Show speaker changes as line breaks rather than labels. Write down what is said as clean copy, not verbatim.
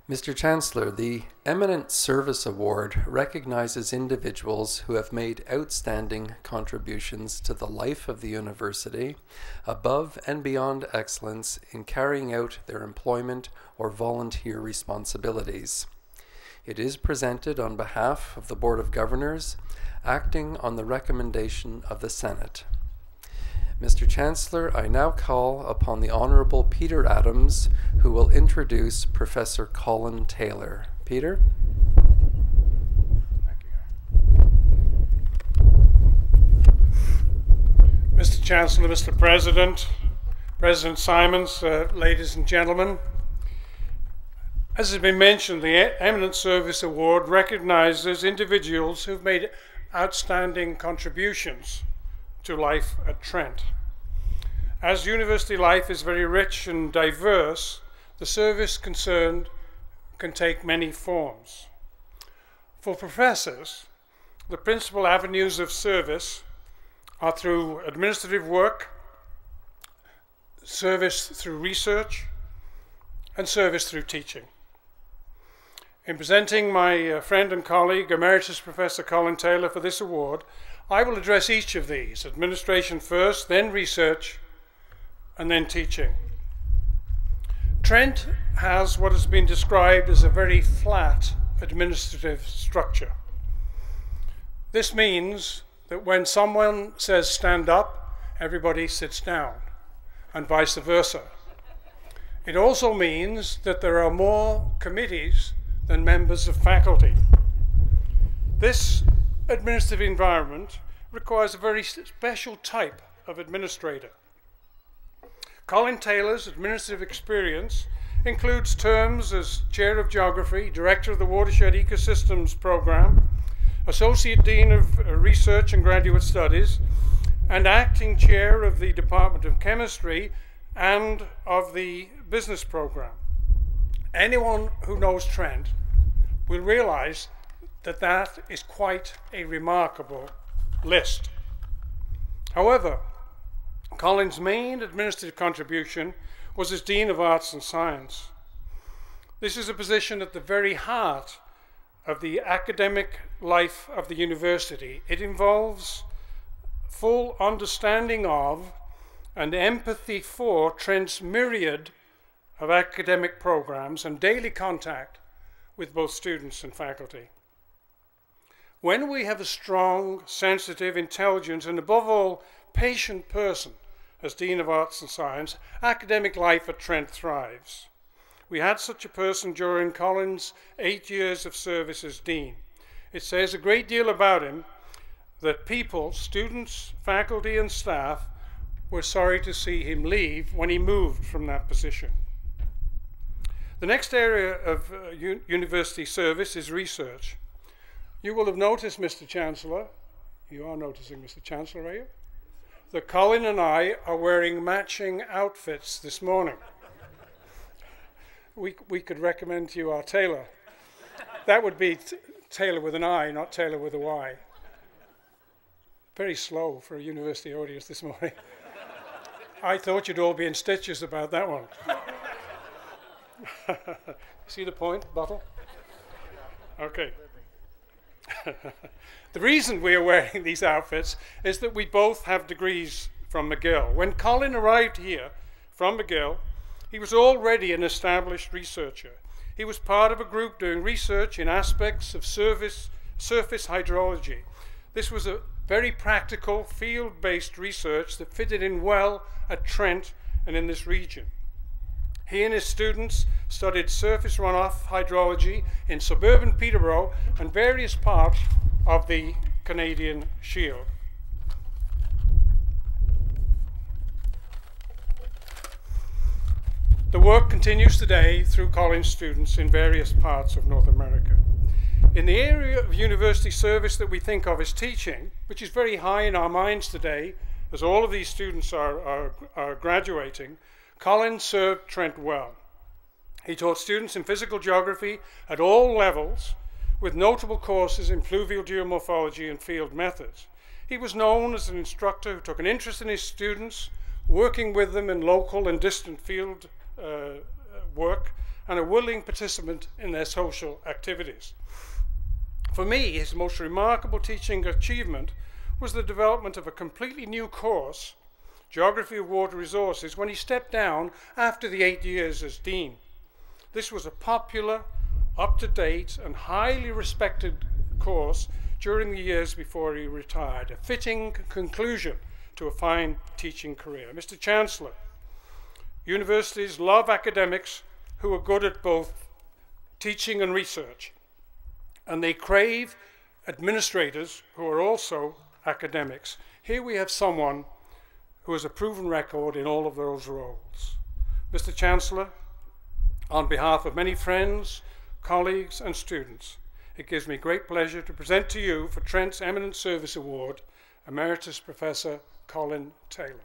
Mr. Chancellor, the Eminent Service Award recognizes individuals who have made outstanding contributions to the life of the university, above and beyond excellence in carrying out their employment or volunteer responsibilities. It is presented on behalf of the Board of Governors, acting on the recommendation of the Senate. Mr. Chancellor, I now call upon the Honourable Peter Adams, who will introduce Professor Colin Taylor. Peter?
Thank you. Mr. Chancellor, Mr. President, President Simons, ladies and gentlemen, as has been mentioned, the Eminent Service Award recognizes individuals who've made outstanding contributions to life at Trent. As university life is very rich and diverse, the service concerned can take many forms. For professors, the principal avenues of service are through administrative work, service through research, and service through teaching. In presenting my friend and colleague, Emeritus Professor Colin Taylor, for this award, I will address each of these, administration first, then research, and then teaching. Trent has what has been described as a very flat administrative structure. This means that when someone says stand up, everybody sits down, and vice versa. It also means that there are more committees than members of faculty. This administrative environment requires a very special type of administrator. Colin Taylor's administrative experience includes terms as Chair of Geography, Director of the Watershed Ecosystems Program, Associate Dean of Research and Graduate Studies, and Acting Chair of the Department of Chemistry and of the Business Program. Anyone who knows Trent will realize that that is quite a remarkable list. However, Colin's main administrative contribution was as Dean of Arts and Science. This is a position at the very heart of the academic life of the university. It involves full understanding of and empathy for Trent's myriad of academic programs and daily contact with both students and faculty. When we have a strong, sensitive, intelligent, and above all, patient person as Dean of Arts and Science, academic life at Trent thrives. We had such a person during Colin's 8 years of service as Dean. It says a great deal about him that people, students, faculty, and staff were sorry to see him leave when he moved from that position. The next area of university service is research. You will have noticed, Mr. Chancellor, you are noticing, Mr. Chancellor, are you? That Colin and I are wearing matching outfits this morning. We could recommend to you our tailor. That would be Taylor with an I, not Taylor with a Y. Very slow for a university audience this morning. I thought you'd all be in stitches about that one. See the point, Bottle? Okay. The reason we are wearing these outfits is that we both have degrees from McGill. When Colin arrived here from McGill, he was already an established researcher. He was part of a group doing research in aspects of surface hydrology. This was a very practical, field-based research that fitted in well at Trent and in this region. He and his students studied surface runoff hydrology in suburban Peterborough and various parts of the Canadian Shield. The work continues today through Colin's students in various parts of North America. In the area of university service that we think of as teaching, which is very high in our minds today, as all of these students are graduating, Colin served Trent well. He taught students in physical geography at all levels, with notable courses in fluvial geomorphology and field methods. He was known as an instructor who took an interest in his students, working with them in local and distant field work and a willing participant in their social activities. For me, his most remarkable teaching achievement was the development of a completely new course, Geography of Water Resources, when he stepped down after the 8 years as Dean. This was a popular, up-to-date, and highly respected course during the years before he retired, a fitting conclusion to a fine teaching career. Mr. Chancellor, universities love academics who are good at both teaching and research, and they crave administrators who are also academics. Here we have someone who has a proven record in all of those roles. Mr. Chancellor, on behalf of many friends, colleagues, and students, it gives me great pleasure to present to you for Trent's Eminent Service Award, Emeritus Professor Colin Taylor.